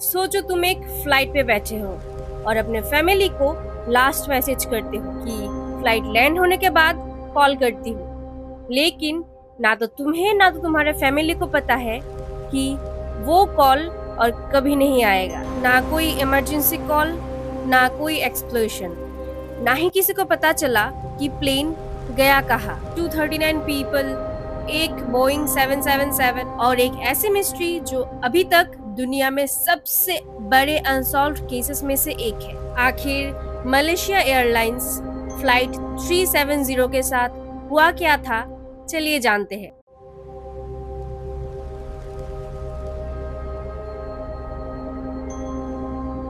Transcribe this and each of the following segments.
सोचो तुम एक फ्लाइट पे बैठे हो और अपने फैमिली को लास्ट मैसेज करते हो कि फ्लाइट लैंड होने के बाद कॉल करती हूँ, लेकिन ना तो तुम्हें ना तो तुम्हारे फैमिली को पता है कि वो कॉल और कभी नहीं आएगा। ना कोई इमरजेंसी कॉल, ना कोई एक्सप्लोजन, ना ही किसी को पता चला कि प्लेन गया कहाँ। 239 पीपल, एक बोइंग 777 और एक ऐसी मिस्ट्री जो अभी तक दुनिया में सबसे बड़े अनसॉल्व्ड केसेस में से एक है। आखिर मलेशिया एयरलाइंस फ्लाइट 370 के साथ हुआ क्या था, चलिए जानते हैं।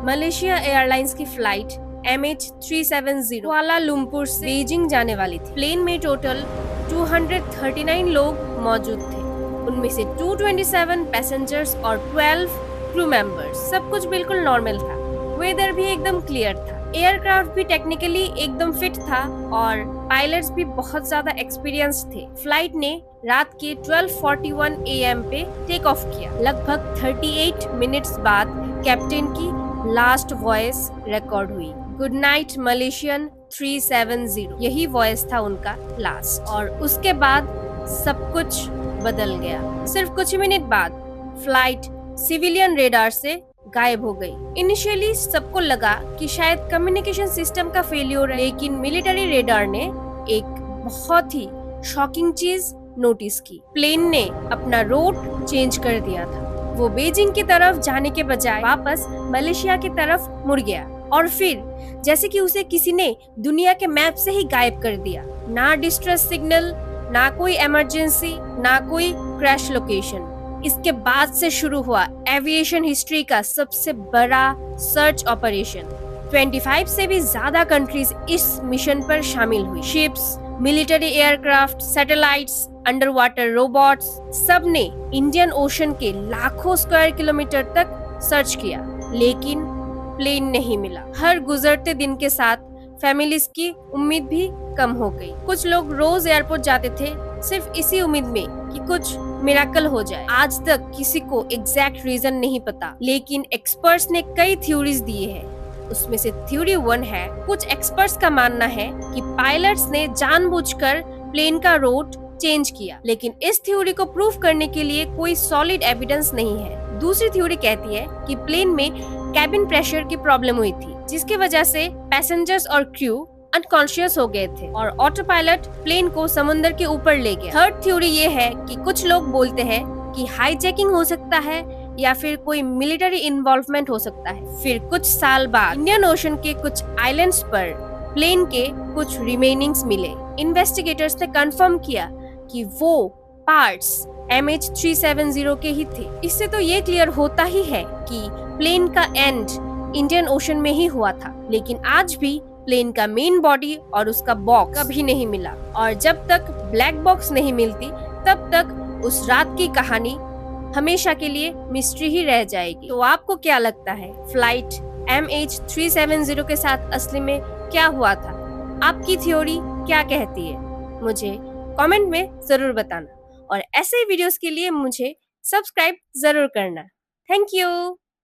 मलेशिया एयरलाइंस की फ्लाइट MH370 कुआलालंपुर से बीजिंग जाने वाली थी। प्लेन में टोटल 239 लोग मौजूद थे, उनमें से 227 पैसेंजर्स और 12 क्रू मेंबर्स। सब कुछ बिल्कुल नॉर्मल था, वेदर भी एकदम क्लियर था, एयरक्राफ्ट भी टेक्निकली एकदम फिट था और पायलट्स भी बहुत ज्यादा एक्सपीरियंस थे। फ्लाइट ने रात के 12:41 AM पे टेक ऑफ किया। लगभग 38 मिनट्स बाद कैप्टन की लास्ट वॉइस रिकॉर्ड हुई, गुड नाइट मलेशियन 370। यही वॉइस था उनका लास्ट, और उसके बाद सब कुछ बदल गया। सिर्फ कुछ मिनट बाद फ्लाइट सिविलियन रेडार से गायब हो गई। इनिशियली सबको लगा कि शायद कम्युनिकेशन सिस्टम का फेलियर है, लेकिन मिलिट्री रेडार ने एक बहुत ही शॉकिंग चीज नोटिस की। प्लेन ने अपना रूट चेंज कर दिया था। वो बीजिंग की तरफ जाने के बजाय वापस मलेशिया की तरफ मुड़ गया, और फिर जैसे कि उसे किसी ने दुनिया के मैप से ही गायब कर दिया। ना डिस्ट्रेस सिग्नल, ना कोई इमरजेंसी, ना कोई क्रैश लोकेशन। इसके बाद से शुरू हुआ एविएशन हिस्ट्री का सबसे बड़ा सर्च ऑपरेशन। 25 से भी ज्यादा कंट्रीज इस मिशन पर शामिल हुई। Ships, military aircraft, satellites, under water robots, सब ने इंडियन ओशन के लाखों स्क्वायर किलोमीटर तक सर्च किया, लेकिन प्लेन नहीं मिला। हर गुजरते दिन के साथ फैमिलीज की उम्मीद भी कम हो गई। कुछ लोग रोज एयरपोर्ट जाते थे सिर्फ इसी उम्मीद में कि कुछ मिराकल हो जाए। आज तक किसी को एग्जैक्ट रीजन नहीं पता, लेकिन एक्सपर्ट्स ने कई थ्योरीज दिए हैं। उसमें से थ्योरी 1 है, कुछ एक्सपर्ट्स का मानना है कि पायलट्स ने जानबूझकर प्लेन का रूट चेंज किया, लेकिन इस थ्योरी को प्रूव करने के लिए कोई सॉलिड एविडेंस नहीं है। दूसरी थ्योरी कहती है कि प्लेन में कैबिन प्रेशर की प्रॉब्लम हुई थी, जिसकी वजह से पैसेंजर्स और क्रू अनकॉन्शियस हो गए थे और ऑटो पायलट प्लेन को समुद्र के ऊपर ले गया। थर्ड थ्योरी ये है कि कुछ लोग बोलते हैं कि हाईजैकिंग हो सकता है या फिर कोई मिलिट्री इन्वॉल्वमेंट हो सकता है। फिर कुछ साल बाद इंडियन ओशन के कुछ आइलैंड्स पर प्लेन के कुछ रिमेनिंग्स मिले। इन्वेस्टिगेटर्स ने कंफर्म किया कि वो पार्ट्स MH370 के ही थे। इससे तो ये क्लियर होता ही है कि प्लेन का एंड इंडियन ओशन में ही हुआ था, लेकिन आज भी प्लेन का मेन बॉडी और उसका बॉक्स कभी नहीं मिला, और जब तक ब्लैक बॉक्स नहीं मिलती तब तक उस रात की कहानी हमेशा के लिए मिस्ट्री ही रह जाएगी। तो आपको क्या लगता है, फ्लाइट MH370 के साथ असली में क्या हुआ था? आपकी थ्योरी क्या कहती है? मुझे कमेंट में जरूर बताना, और ऐसे वीडियोस के लिए मुझे सब्सक्राइब जरूर करना। Thank you.